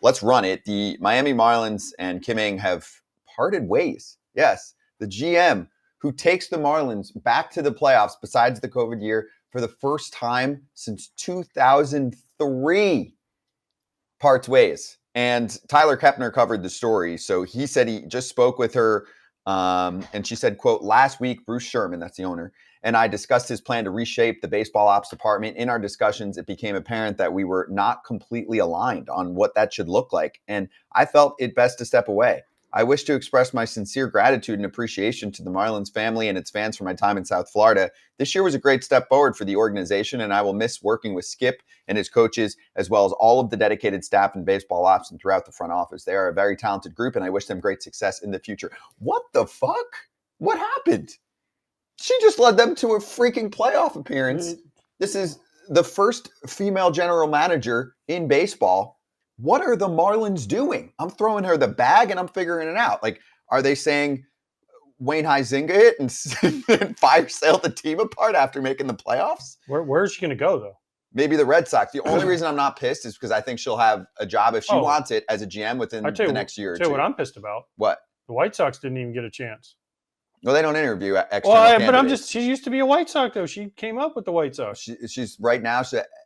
let's run it. The Miami Marlins and Kim Ng have parted ways. Yes, the GM who takes the Marlins back to the playoffs besides the COVID year for the first time since 2003 parts ways. And Tyler Kepner covered the story. So he said he just spoke with her. And she said, quote, last week, Bruce Sherman, that's the owner, and I discussed his plan to reshape the baseball ops department. In our discussions, it became apparent that we were not completely aligned on what that should look like. And I felt it best to step away. I wish to express my sincere gratitude and appreciation to the Marlins family and its fans for my time in South Florida. This year was a great step forward for the organization, and I will miss working with Skip and his coaches, as well as all of the dedicated staff in baseball ops and throughout the front office. They are a very talented group, and I wish them great success in the future. What the fuck? What happened? She just led them to a freaking playoff appearance. This is the first female general manager in baseball. What are the Marlins doing? I'm throwing her the bag and I'm figuring it out. Like, are they saying Wayne Huizinga it and fire sale the team apart after making the playoffs? Where's she going to go, though? Maybe the Red Sox. The only reason I'm not pissed is because I think she'll have a job if she wants it as a GM within the next year or two. Tell you what I'm pissed about. What? The White Sox didn't even get a chance. Well, they don't interview external candidates. But she used to be a White Sox, though. She came up with the White Sox. She's right now,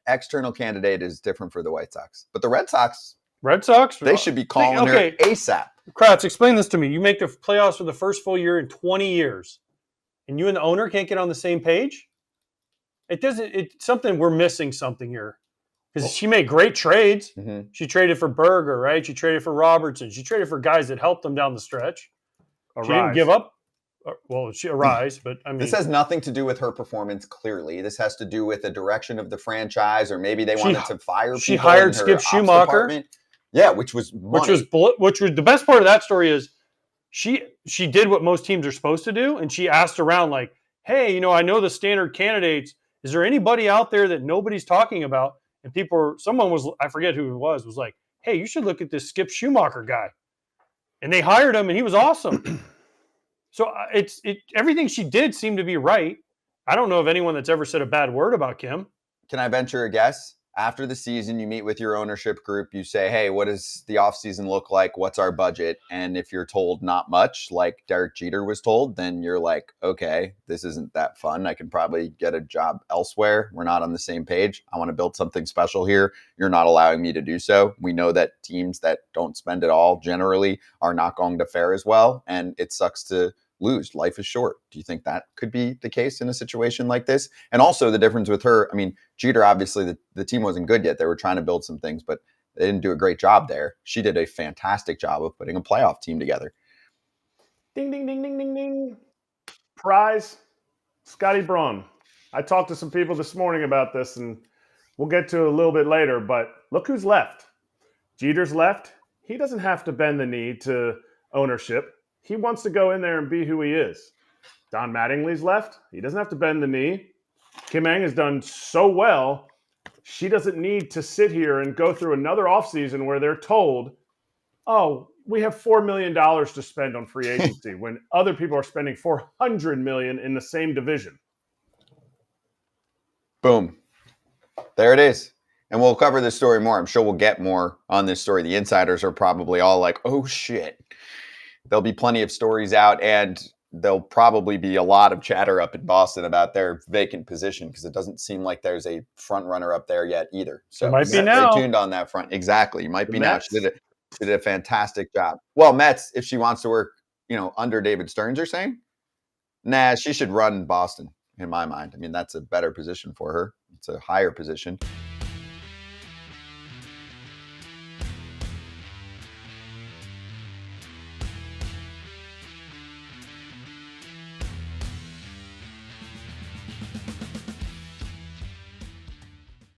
external candidate is different for the White Sox. But the Red Sox, they should be calling her ASAP. Kratz, explain this to me. You make the playoffs for the first full year in 20 years, and you and the owner can't get on the same page? It's something, we're missing something here. Because she made great trades. Mm-hmm. She traded for Berger, right? She traded for Robertson. She traded for guys that helped them down the stretch. She didn't give up. Well, she Arise, but I mean, this has nothing to do with her performance. Clearly, this has to do with the direction of the franchise, or maybe they wanted to fire people. She hired Skip Schumacher, which was money. which was the best part of that story is she did what most teams are supposed to do, and she asked around like, "Hey, I know the standard candidates. Is there anybody out there that nobody's talking about?" And someone was, I forget who it was like, "Hey, you should look at this Skip Schumacher guy," and they hired him, and he was awesome. So everything she did seemed to be right. I don't know of anyone that's ever said a bad word about Kim. Can I venture a guess? After the season, you meet with your ownership group. You say, hey, what does the offseason look like? What's our budget? And if you're told not much, like Derek Jeter was told, then you're like, okay, this isn't that fun. I can probably get a job elsewhere. We're not on the same page. I want to build something special here. You're not allowing me to do so. We know that teams that don't spend it all generally are not going to fare as well. And it sucks to lose. Life is short. Do you think that could be the case in a situation like this? And also the difference with her, I mean, Jeter, obviously the team wasn't good yet. They were trying to build some things, but they didn't do a great job there. She did a fantastic job of putting a playoff team together. Ding, ding, ding, ding, ding, ding. Prize, Scotty Braun. I talked to some people this morning about this, and we'll get to it a little bit later, but look who's left. Jeter's left. He doesn't have to bend the knee to ownership. He wants to go in there and be who he is. Don Mattingly's left. He doesn't have to bend the knee. Kim Ng has done so well, she doesn't need to sit here and go through another offseason where they're told, oh, we have $4 million to spend on free agency when other people are spending $400 million in the same division. Boom. There it is. And we'll cover this story more. I'm sure we'll get more on this story. The insiders are probably all like, oh, shit. There'll be plenty of stories out, and there'll probably be a lot of chatter up in Boston about their vacant position because it doesn't seem like there's a front runner up there yet either. So it might be now. Stay tuned on that front. Exactly. It might be now. She did a fantastic job. Well, Mets, if she wants to work, under David Stearns, you're saying? Nah, she should run Boston in my mind. I mean, that's a better position for her. It's a higher position.